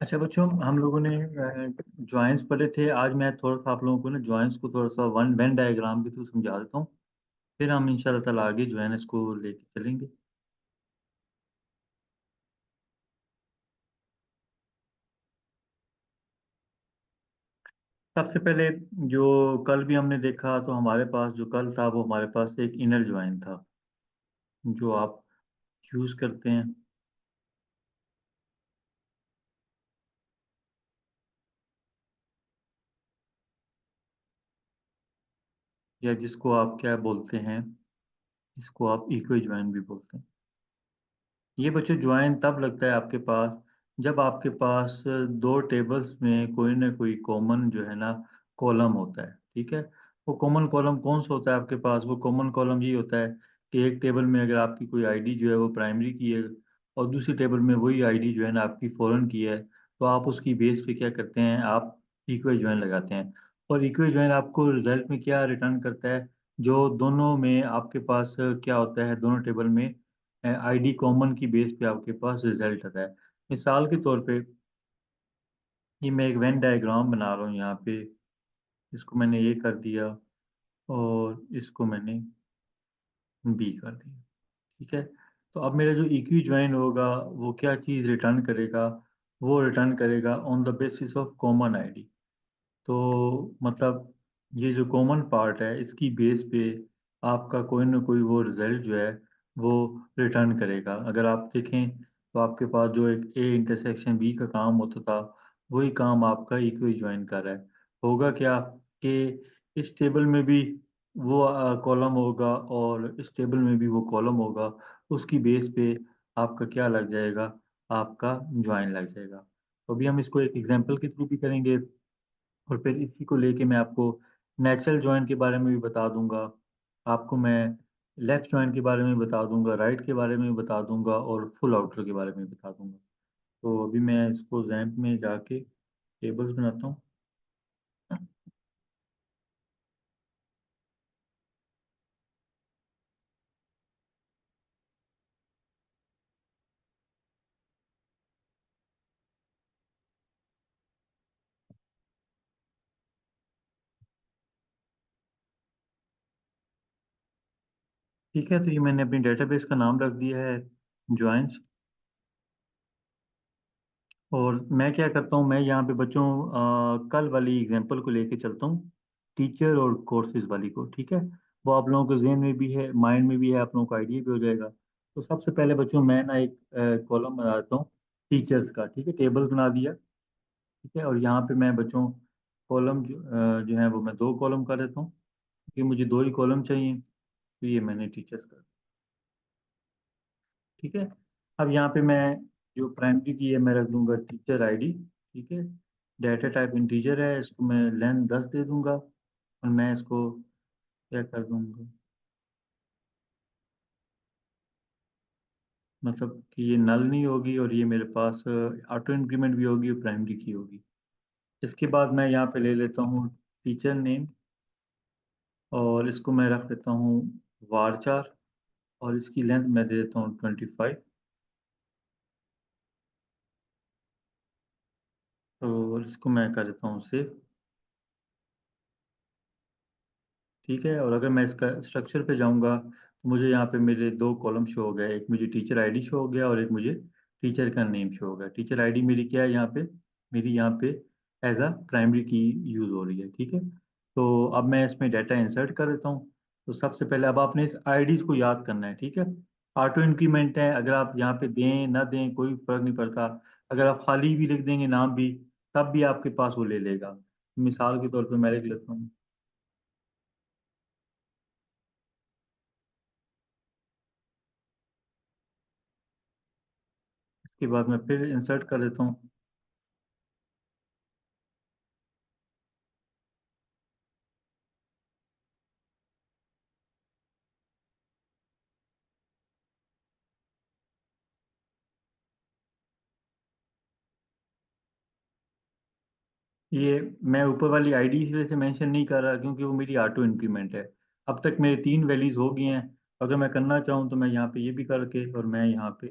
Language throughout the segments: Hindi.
अच्छा बच्चों, हम लोगों ने ज्वाइंट्स पढ़े थे। आज मैं थोड़ा सा आप लोगों को ना ज्वाइंट्स को थोड़ा सा वन वेन डायग्राम के थ्रू समझा देता हूँ। फिर हम इंशाल्लाह ताला आगे जो है ना इसको लेके चलेंगे। सबसे पहले जो कल भी हमने देखा, तो हमारे पास जो कल था वो हमारे पास एक इनर ज्वाइन था जो आप यूज करते हैं, या जिसको आप क्या बोलते हैं, इसको आप इक्वि ज्वाइन भी बोलते हैं। ये बच्चों ज्वाइन तब लगता है आपके पास जब आपके पास दो टेबल्स में कोई ना कोई कॉमन जो है ना कॉलम होता है। ठीक है। वो कॉमन कॉलम कौन सा होता है आपके पास? वो कॉमन कॉलम ये होता है कि एक टेबल में अगर आपकी कोई आईडी जो है वो प्राइमरी की है, और दूसरी टेबल में वही आईडी जो है ना आपकी फॉरेन की है, तो आप उसकी बेस पे क्या करते हैं, आप इक्वल ज्वाइन लगाते हैं। और इक्वल ज्वाइन आपको रिजल्ट में क्या रिटर्न करता है? जो दोनों में आपके पास क्या होता है, दोनों टेबल में आईडी कॉमन की बेस पे आपके पास रिजल्ट आता है। मिसाल के तौर पे ये मैं एक वेन डायग्राम बना रहा हूँ यहाँ पे। इसको मैंने ए कर दिया और इसको मैंने बी कर दिया। ठीक है। तो अब मेरा जो इक्वी ज्वाइन होगा वो क्या चीज़ रिटर्न करेगा? वो रिटर्न करेगा on the basis of common ID. तो मतलब ये जो कॉमन पार्ट है इसकी बेस पे आपका कोई ना कोई वो रिजल्ट जो है वो रिटर्न करेगा। अगर आप देखें तो आपके पास जो एक ए इंटरसेक्शन बी का काम होता था, वही काम आपका इक्वी ज्वाइन कर रहा है। होगा क्या कि इस टेबल में भी वो कॉलम होगा और इस टेबल में भी वो कॉलम होगा। उसकी बेस पे आपका क्या लग जाएगा, आपका ज्वाइन लग जाएगा। तो अभी हम इसको एक एग्जांपल के थ्रू भी करेंगे, और फिर इसी को लेके मैं आपको नेचुरल जॉइंट के बारे में भी बता दूंगा। आपको मैं लेफ्ट जॉइंट के बारे में बता दूंगा, राइट के बारे में बता दूंगा, और फुल आउटर के बारे में बता दूंगा। तो अभी मैं इसको जैम्प में जाके टेबल्स बनाता हूँ। ठीक है, तो ये मैंने अपनी डेटाबेस का नाम रख दिया है जॉइंट्स। और मैं क्या करता हूँ, मैं यहाँ पे बच्चों कल वाली एग्जांपल को लेके चलता हूँ, टीचर और कोर्सेज वाली को। ठीक है। वो आप लोगों के जहन में भी है, माइंड में भी है, आप लोगों को आइडिया भी हो जाएगा। तो सबसे पहले बच्चों मैं ना एक कॉलम बना देता हूँ टीचर्स का। ठीक है, टेबल बना दिया। ठीक है। और यहाँ पे मैं बच्चों कॉलम जो है वो मैं दो कॉलम कर देता हूँ, क्योंकि मुझे दो ही कॉलम चाहिए। तो ये मैंने टीचर्स का। ठीक है। अब यहाँ पे मैं जो प्राइमरी की है मैं रख दूंगा टीचर आईडी। ठीक है। डाटा टाइप इंटीजर है, इसको मैं लेंथ 10 दे दूंगा, और मैं इसको क्या कर दूंगा, मतलब कि ये नल नहीं होगी, और ये मेरे पास ऑटो इंक्रीमेंट भी होगी और प्राइमरी की होगी। इसके बाद मैं यहाँ पे ले लेता हूँ टीचर नेम, और इसको मैं रख देता हूँ वारचार, और इसकी लेंथ मैं दे देता हूँ 25। और इसको मैं कर देता हूँ सेव। ठीक है। और अगर मैं इसका स्ट्रक्चर पे जाऊंगा तो मुझे यहाँ पे मेरे दो कॉलम शो हो गए, एक मुझे टीचर आईडी शो हो गया और एक मुझे टीचर का नेम शो हो गया। टीचर आईडी मेरी क्या है यहाँ पे, मेरी यहाँ पे एज अ प्राइमरी की यूज हो रही है। ठीक है। तो अब मैं इसमें डाटा इंसर्ट कर देता हूँ। तो सबसे पहले अब आपने इस आईडीज को याद करना है। ठीक है। ऑटो इंक्रीमेंट है, अगर आप यहाँ पे दें ना दें कोई फर्क नहीं पड़ता। अगर आप खाली भी लिख देंगे नाम भी, तब भी आपके पास वो ले लेगा। मिसाल के तौर पर मैं लिख लेता हूँ। इसके बाद मैं फिर इंसर्ट कर देता हूँ। ये मैं ऊपर वाली आईडी इस वजह से मेंशन नहीं कर रहा क्योंकि वो मेरी ऑटो इंक्रीमेंट है। अब तक मेरे तीन वैल्यूज हो गई हैं। अगर मैं करना चाहूँ तो मैं यहाँ पे ये भी करके, और मैं यहाँ पे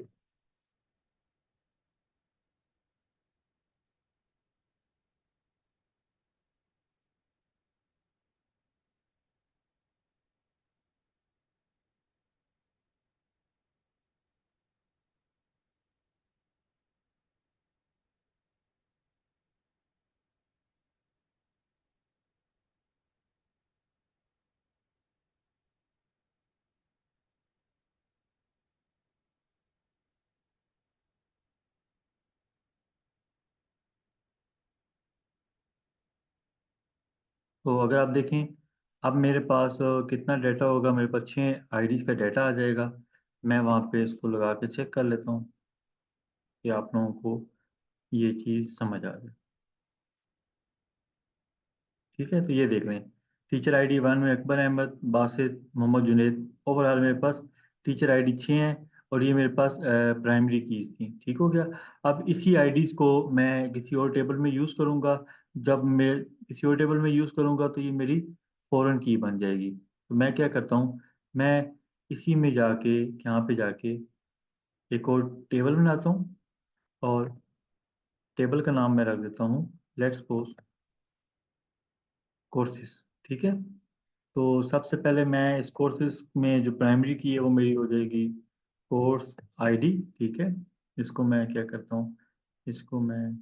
तो अगर आप देखें, अब मेरे पास कितना डाटा होगा, मेरे पास 6 आईडीज का डाटा आ जाएगा। मैं वहाँ पे इसको लगा के चेक कर लेता हूँ कि आप लोगों को ये चीज़ समझ आ जाए। ठीक है, तो ये देख लें, टीचर आईडी 1 में अकबर अहमद, बासित, मोहम्मद जुनेद। ओवरऑल मेरे पास टीचर आईडी 6 हैं और ये मेरे पास प्राइमरी कीज थी। ठीक हो गया। अब इसी आईडीज को मैं किसी और टेबल में यूज़ करूँगा। जब मैं किसी और टेबल में यूज़ करूँगा तो ये मेरी फॉरेन की बन जाएगी। तो मैं क्या करता हूँ, मैं इसी में जाके, यहाँ पे जाके एक और टेबल बनाता हूँ और टेबल का नाम मैं रख देता हूँ लेट्स सपोज कोर्सेज। ठीक है। तो सबसे पहले मैं इस कोर्सेज में जो प्राइमरी की है वो मेरी हो जाएगी कोर्स आईडी। ठीक है। इसको मैं क्या करता हूँ, इसको मैं,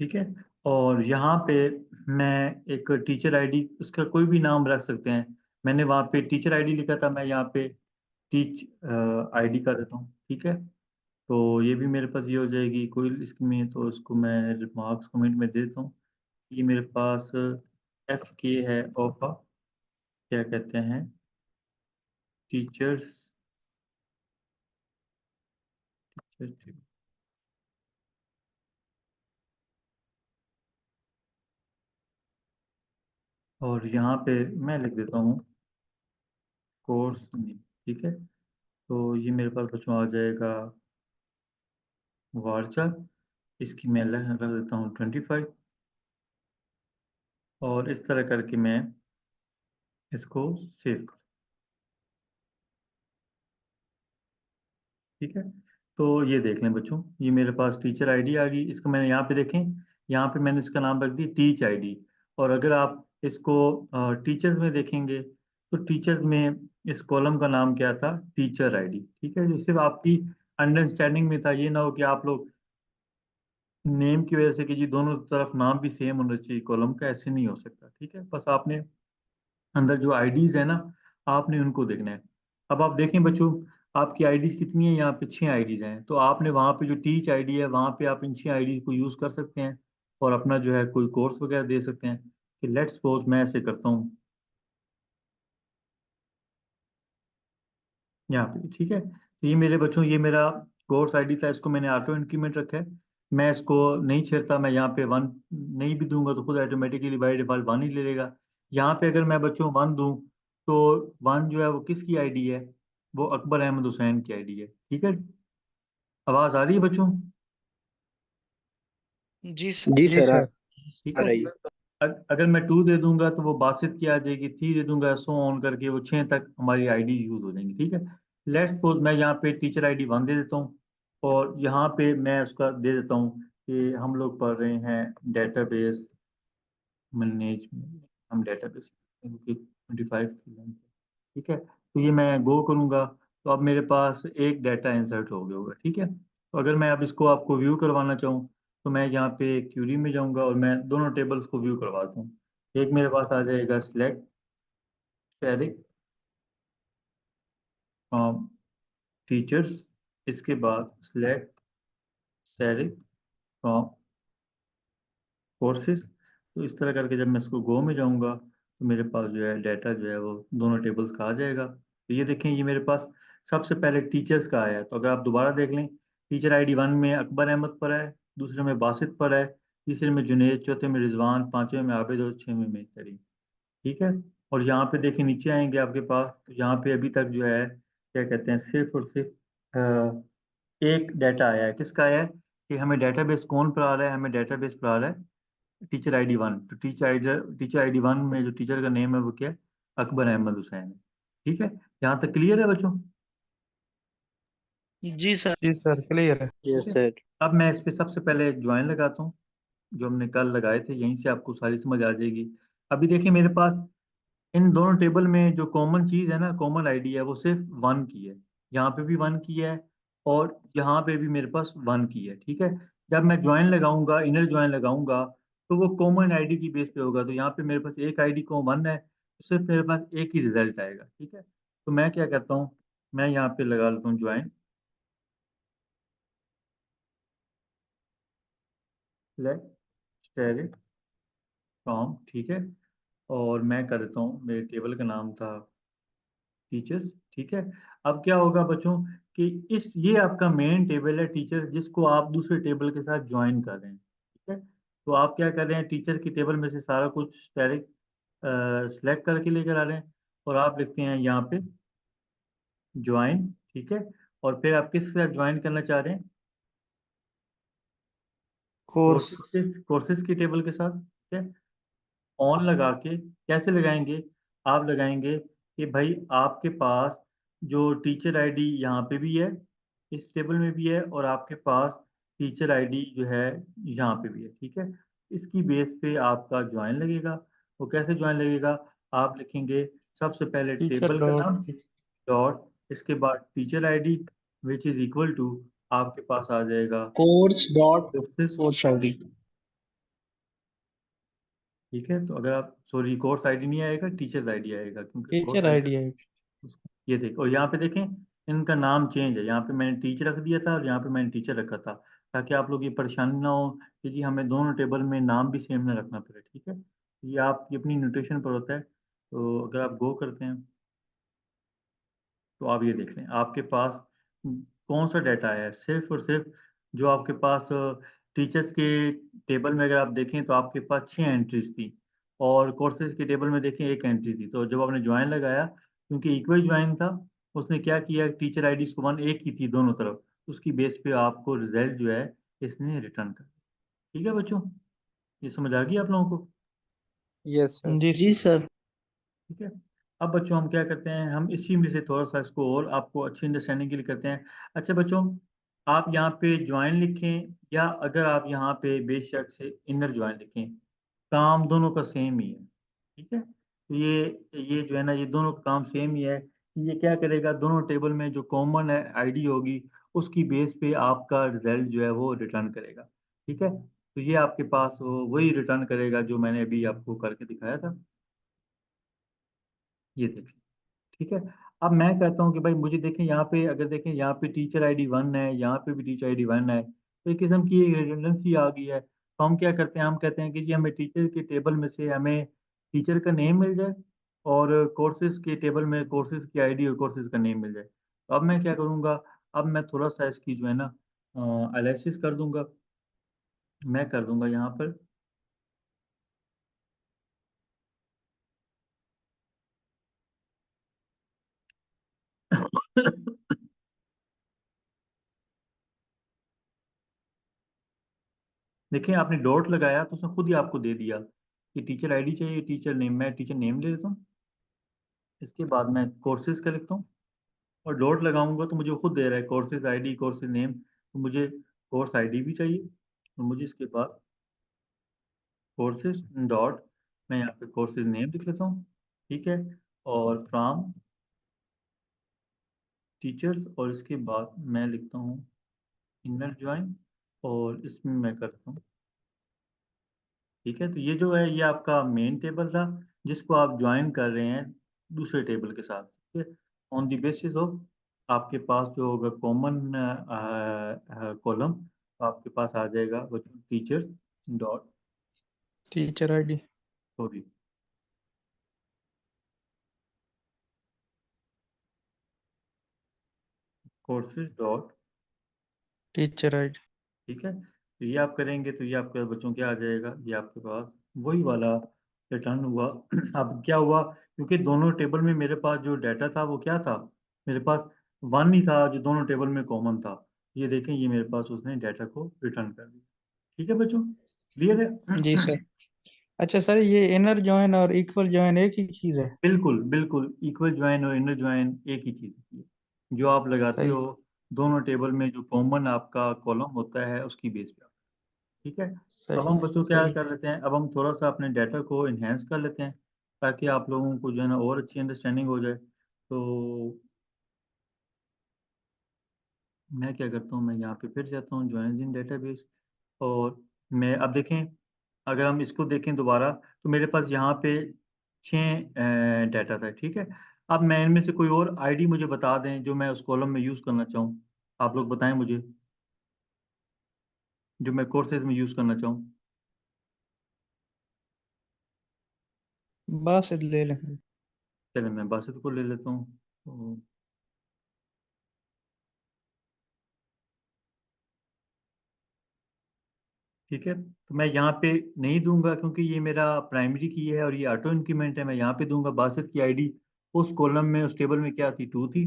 ठीक है, और यहाँ पे मैं एक टीचर आईडी, उसका कोई भी नाम रख सकते हैं। मैंने वहाँ पे टीचर आईडी लिखा था, मैं यहाँ पे टीच आईडी कर देता हूँ। ठीक है। तो ये भी मेरे पास ये हो जाएगी कोई इसमें, तो इसको मैं मार्क्स कमेंट में दे देता हूँ। ये मेरे पास एफ के है ऑफ क्या कहते हैं, टीचर्स। और यहाँ पे मैं लिख देता हूँ कोर्स नेम। ठीक है। तो ये मेरे पास बच्चों आ जाएगा वार्चा। इसकी मैं रख देता हूँ 25। और इस तरह करके मैं इसको सेव कर, ठीक है। तो ये देख लें बच्चों, ये मेरे पास टीचर आईडी आ गई। इसको मैंने यहाँ पे देखें, यहाँ पे मैंने इसका नाम रख दिया टीच आईडी। और अगर आप इसको टीचर्स में देखेंगे तो टीचर्स में इस कॉलम का नाम क्या था, टीचर आईडी। ठीक है, जो सिर्फ आपकी अंडरस्टैंडिंग में था, ये ना हो कि आप लोग नेम की वजह से कि जी दोनों तरफ नाम भी सेम होना चाहिए कॉलम का, ऐसे नहीं हो सकता। ठीक है, बस आपने अंदर जो आईडीज है ना, आपने उनको देखना है। अब आप देखें बच्चों, आपकी आईडीज कितनी है, यहाँ पे 6 आईडीज हैं। तो आपने वहाँ पे जो टीच आईडी है, वहाँ पे आप इन 6 आईडीज को यूज कर सकते हैं और अपना जो है कोई कोर्स वगैरह दे सकते हैं। कि लेट्स सपोज मैं ऐसे करता हूँ यहाँ पे। ठीक है, तो ये मेरे बच्चों, ये मेरा कोर्स आईडी था, इसको मैंने ऑटो इंक्रीमेंट रखा है। मैं इसको नहीं छेड़ता, मैं यहाँ पे 1 नहीं भी दूंगा तो खुद ऑटोमेटिकली बाई डिफॉल्ट 1 ही ले लेगा। यहाँ पे अगर मैं बच्चों 1 दूं तो 1 जो है वो किसकी आईडी है, वो अकबर अहमद हुसैन की आईडी है। ठीक है, आवाज आ रही है बच्चों? जी सर। जी सर, आ ठीक आ है। रही है। अगर मैं 2 दे दूंगा तो वो बासित की आ जाएगी, 3 दे दूंगा सो ऑन करके वो 6 तक हमारी आईडी यूज हो जाएंगी। ठीक है। लेट्स सपोज मैं यहाँ पे टीचर आईडी 1 दे देता हूँ और यहाँ पे मैं उसका दे देता हूँ कि हम लोग पढ़ रहे हैं डेटाबेस मैनेजमेंट, हम डेटाबेस 25 की length है। ठीक है, तो ये मैं गो करूँगा तो अब मेरे पास एक डाटा इंसर्ट हो गया होगा। ठीक है, तो अगर मैं अब इसको आपको व्यू करवाना चाहूँ तो मैं यहाँ पे क्यूरी में जाऊँगा और मैं दोनों टेबल्स को व्यू करवाता हूँ। एक मेरे पास आ जाएगा सिलेक्ट स्टैटिक फ्रॉम टीचर्स, इसके बाद सिलेक्ट स्टैटिक फ्रॉम कोर्सेज। तो इस तरह करके जब मैं इसको गो में जाऊंगा तो मेरे पास जो है डाटा जो है वो दोनों टेबल्स का आ जाएगा। तो ये देखें, ये मेरे पास सबसे पहले टीचर्स का आया है। तो अगर आप दोबारा देख लें, टीचर आईडी 1 में अकबर अहमद पर है, दूसरे में बासित पर है, तीसरे में जुनेद, चौथे में रिजवान, पांचवें में आबिद और 6वें में तरीन। ठीक है। और यहाँ पे देखिए नीचे आएंगे आपके पास, तो यहाँ पे अभी तक जो है क्या कहते हैं, सिर्फ और सिर्फ एक डाटा आया है। किसका आया है कि हमें डेटाबेस कौन पढ़ा रहा है, हमें डेटाबेस पढ़ा रहा है टीचर आईडी 1। तो टीचर आईडी 1 में जो टीचर का नेम है वो क्या है, अकबर अहमद हुसैन है। ठीक है, यहाँ तक क्लियर है बच्चों? जी सर। जी सर, क्लियर है। ठीक यस है, सर। अब मैं इस पे सबसे पहले एक ज्वाइन लगाता हूँ जो हमने कल लगाए थे, यहीं से आपको सारी समझ आ जाएगी। अभी देखिए मेरे पास इन दोनों टेबल में जो कॉमन चीज है ना, कॉमन आईडी है, वो सिर्फ 1 की है। यहाँ पे भी 1 की है और यहाँ पे भी मेरे पास 1 की है। ठीक है, जब मैं ज्वाइन लगाऊंगा, इनर ज्वाइन लगाऊंगा, तो वो कॉमन आईडी की बेस पे होगा। तो यहाँ पे मेरे पास एक आईडी को 1 है, सिर्फ मेरे पास एक ही रिजल्ट आएगा। ठीक है, तो मैं क्या करता हूँ, मैं यहाँ पे लगा लेता हूँ ज्वाइन स्टेरिक फ्रॉम। ठीक है, और मैं कर देता हूँ, मेरे टेबल का नाम था टीचर्स। ठीक है, अब क्या होगा बच्चों कि इस ये आपका मेन टेबल है टीचर, जिसको आप दूसरे टेबल के साथ ज्वाइन कर रहे हैं। ठीक है, तो आप क्या कर रहे हैं, टीचर की टेबल में से सारा कुछ डायरेक्ट सेलेक्ट करके लेकर आ रहे हैं, और आप लिखते हैं यहाँ पे ज्वाइन। ठीक है, और फिर आप किसके साथ ज्वाइन करना चाह रहे हैं, कोर्स। कोर्सेज की टेबल के साथ। ठीक है, ऑन लगा के कैसे लगाएंगे, आप लगाएंगे कि भाई आपके पास जो टीचर आईडी यहाँ पे भी है, इस टेबल में भी है, और आपके पास टीचर आईडी जो है यहाँ पे भी है। ठीक है, इसकी बेस पे आपका ज्वाइन लगेगा। वो कैसे ज्वाइन लगेगा, आप लिखेंगे सबसे पहले टीचर टेबल का डॉट नाम डॉट, इसके बाद teacher ID which is equal to, आपके पास आ जाएगा course dot courses. Course ID. ठीक है, तो अगर आप, सॉरी, कोर्स आईडी नहीं आएगा, टीचर्स आईडी आएगा, क्योंकि कोर्स टीचर आईडी, आईडी है। ये देखो, और यहाँ पे देखें इनका नाम चेंज है, यहाँ पे मैंने टीचर रख दिया था और यहाँ पे मैंने टीचर रखा था, ताकि आप लोग ये परेशानी ना हो कि जी हमें दोनों टेबल में नाम भी सेम ना रखना पड़े। ठीक है, ये आपकी अपनी नोटेशन पर होता है। तो अगर आप गो करते हैं तो आप ये देख लें आपके पास कौन सा डाटा है, सिर्फ और सिर्फ जो आपके पास टीचर्स के टेबल में अगर आप देखें तो आपके पास 6 एंट्रीज थी, और कोर्सेज के टेबल में देखें 1 एंट्री थी। तो जब आपने ज्वाइन लगाया, क्योंकि इक्वल ज्वाइन था, उसने क्या किया, टीचर आईडी को 1 एक ही थी दोनों तरफ, उसकी बेस पे आपको रिजल्ट जो है इसने रिटर्न कर। ठीक है बच्चों, ये समझ आ गई आप लोगों को। Yes sir. जी सर। ठीक है, अब बच्चों हम क्या करते हैं, हम इसी में से थोड़ा सा इसको और आपको अच्छी अंडरस्टैंडिंग के लिए करते हैं। अच्छा बच्चों, आप यहाँ पे ज्वाइन लिखें, या अगर आप यहाँ पे बेशक से इनर ज्वाइन लिखें, काम दोनों का सेम ही है। ठीक है, तो ये जो है ना, ये दोनों का काम सेम ही है। ये क्या करेगा, दोनों टेबल में जो कॉमन है आईडी होगी, उसकी बेस पे आपका रिजल्ट जो है वो रिटर्न करेगा। ठीक है, तो ये आपके पास वही रिटर्न करेगा जो मैंने अभी आपको करके दिखाया था, ये देखिए। ठीक है, अब मैं कहता हूँ कि भाई मुझे देखें यहाँ पे, अगर देखें यहाँ पे टीचर आईडी 1 है, यहाँ पे भी टीचर आईडी 1 है, तो एक किस्म की रिडंडेंसी आ गई है। तो हम क्या करते हैं, हम कहते हैं कि जी हमें टीचर के टेबल में से हमें टीचर का नेम मिल जाए, और कोर्सेज के टेबल में कोर्सेज की आईडी और कोर्सेज का नेम मिल जाए। तो अब मैं क्या करूँगा, अब मैं थोड़ा सा इसकी जो है ना एनालिसिस कर दूंगा, मैं कर दूंगा यहाँ पर। देखिए आपने डॉट लगाया तो उसने खुद ही आपको दे दिया कि टीचर आईडी चाहिए, टीचर नेम, मैं टीचर नेम ले लेता हूँ, इसके बाद मैं कोर्सेज का लिखता हूँ, और डॉट लगाऊंगा तो मुझे खुद दे रहा है कोर्सेज आईडी कोर्सेज नेम, तो मुझे कोर्स आईडी भी चाहिए, तो मुझे इसके बाद कोर्सेज डॉट, मैं यहाँ पे कोर्सेज नेम लिख लेता हूँ। ठीक है, और फ्रॉम टीचर्स, और इसके बाद मैं लिखता हूँ इनर ज्वाइन, और इसमें मैं करता हूँ। ठीक है, तो ये जो है ये आपका मेन टेबल था, जिसको आप ज्वाइन कर रहे हैं दूसरे टेबल के साथ। ठीक है, ऑन द बेसिस ऑफ आपके पास जो होगा कॉमन कॉलम, तो आपके पास आ जाएगा बच्चों teachers dot, teacher ID. Sorry, courses dot. Teacher ID. ठीक है, तो ये आप करेंगे तो ये आपके बच्चों क्या आ जाएगा, ये आपके पास वही वाला रिटर्न हुआ। अब क्या हुआ, क्योंकि दोनों टेबल में मेरे पास जो डाटा था वो क्या था, मेरे पास 1 ही था जो दोनों टेबल में कॉमन था। ये देखें, ये मेरे पास उसने डाटा को रिटर्न कर दिया। ठीक है बच्चों, क्लियर जी है। सर। अच्छा सर, ये इनर जॉइन और इक्वल जॉइन एक ही चीज है? बिल्कुल बिल्कुल, इक्वल ज्वाइन और इनर ज्वाइन एक ही चीज़ होती है, जो आप लगाते सही। हो दोनों टेबल में जो कॉमन आपका कॉलम होता है उसकी बेस पे। ठीक है, अब सही हम बच्चों क्या सही। कर लेते हैं, अब हम थोड़ा सा अपने डाटा को इन्हेंस कर लेते हैं, ताकि आप लोगों को जो है ना और अच्छी अंडरस्टैंडिंग हो जाए। तो मैं क्या करता हूँ, मैं यहाँ पे फिर जाता हूँ ज्वाइन इन डेटाबेस, और मैं अब देखें, अगर हम इसको देखें दोबारा, तो मेरे पास यहाँ पे 6 डाटा था, ठीक है। अब मैं इनमें से कोई और आईडी मुझे बता दें जो मैं उस कॉलम में यूज़ करना चाहूँ। आप लोग बताएं मुझे, जो मैं कोर्सेज में यूज़ करना चाहूँ। बासित ले लें। चलिए मैं बासित को ले लेता हूँ। तो ठीक है, तो मैं यहाँ पे नहीं दूंगा क्योंकि ये मेरा प्राइमरी की है और ये ऑटो इंक्रीमेंट है। मैं यहाँ पे दूंगा बासित की आईडी उस कॉलम में, उस टेबल में क्या थी, 2 थी।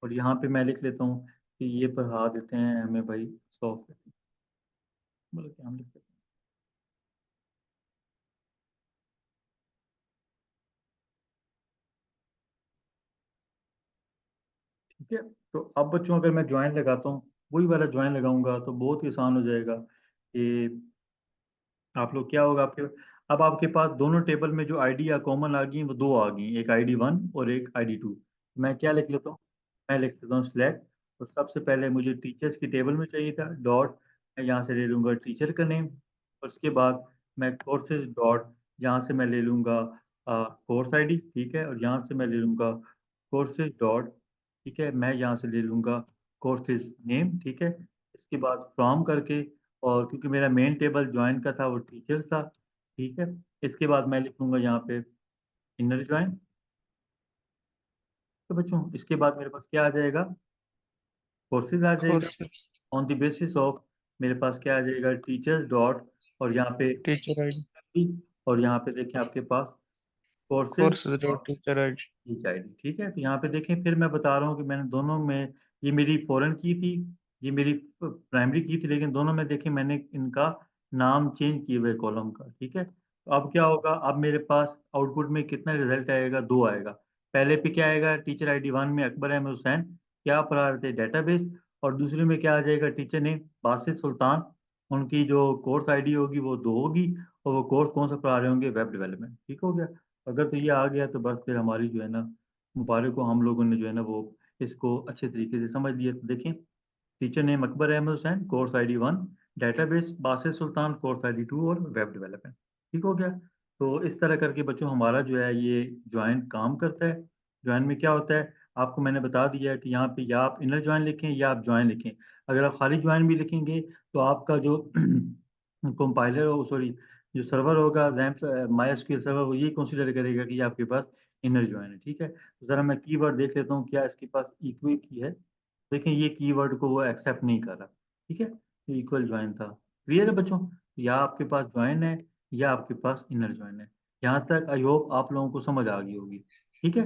और यहाँ पे मैं लिख लेता हूँ कि ये पढ़ा देते हैं हमें भाई, 100। बोलो क्या हम लिख लेते हैं। ठीक है, तो अब बच्चों अगर मैं ज्वाइन लगाता हूँ, वही वाला ज्वाइन लगाऊंगा तो बहुत ही आसान हो जाएगा कि आप लोग क्या होगा आपके, अब आपके पास दोनों टेबल में जो आईडी या कॉमन आ गई वो दो आ गई, एक ID 1 और एक ID 2। मैं क्या लिख लेता हूँ, मैं लिख लेता हूँ सिलेक्ट। तो सबसे पहले मुझे टीचर्स की टेबल में चाहिए था डॉट, मैं यहाँ से ले लूँगा टीचर का नेम। और उसके बाद मैं कोर्सेज डॉट, यहाँ से मैं ले लूँगा कोर्स आईडी, ठीक है। और यहाँ से मैं ले लूँगा कोर्सेज डॉट, ठीक है, मैं यहाँ से ले लूँगा कोर्सेज नेम, ठीक है। इसके बाद फ्रॉम करके, और क्योंकि मेरा मेन टेबल ज्वाइन का था वो टीचर्स था, ठीक है। इसके बाद मैं लिखूंगा यहाँ पे इनर ज्वाइन। तो बच्चों इसके बाद मेरे पास क्या आ जाएगा, कोर्सेज आ जाएगा। Course on the basis of मेरे पास क्या आ जाएगा, टीचर्स डॉट, और यहाँ पे टीचर आईडी। और यहाँ पे देखें आपके पास courses course dot teacher ID. ठीक आईडी, ठीक है। तो यहाँ पे देखें, फिर मैं बता रहा हूँ कि मैंने दोनों में, ये मेरी फॉरेन की थी, ये मेरी प्राइमरी की थी, लेकिन दोनों में देखें मैंने इनका नाम चेंज किए हुए कॉलम का, ठीक है। तो अब क्या होगा, अब मेरे पास आउटपुट में कितना रिजल्ट आएगा, 2 आएगा। पहले पे क्या आएगा, टीचर ID 1 में अकबर अहमद हुसैन क्या पढ़ा रहे थे, डेटाबेस। और दूसरे में क्या आ जाएगा, टीचर ने बासित सुल्तान, उनकी जो कोर्स आईडी होगी वो 2 होगी। और वो कोर्स कौन सा पढ़ा रहे होंगे, वेब डेवलपमेंट, ठीक हो गया। अगर तो ये आ गया तो बस फिर हमारी जो है ना, मुबारक को हम लोगों ने जो है ना वो इसको अच्छे तरीके से समझ लिया। तो देखें, teacher name Akbar Ahmed Hussain, course ID 1, database Basit Sultan, course ID 2 और वेब डेवलपमेंट, ठीक हो गया। तो इस तरह करके बच्चों हमारा जो है ये ज्वाइन काम करता है। ज्वाइन में क्या होता है, आपको मैंने बता दिया है कि यहाँ पे या आप इनर ज्वाइन लिखें या आप ज्वाइन लिखें। अगर आप खाली ज्वाइन भी लिखेंगे तो आपका जो कंपाइलर हो, सॉरी, जो सर्वर होगा रैम्प MySQL सर्वर, वो ये कंसीडर करेगा कि ये आपके पास इनर ज्वाइन है, ठीक है। तो जरा मैं कीवर्ड देख लेता हूँ क्या इसके पास इक्वल की है। देखें ये कीवर्ड को वो एक्सेप्ट नहीं कर रहा, ठीक है। तो इक्वल ज्वाइन था, क्लियर है बच्चों, या आपके पास ज्वाइन है या आपके पास इनर ज्वाइन है। यहाँ तक आई होप आप लोगों को समझ आ गई होगी, ठीक है।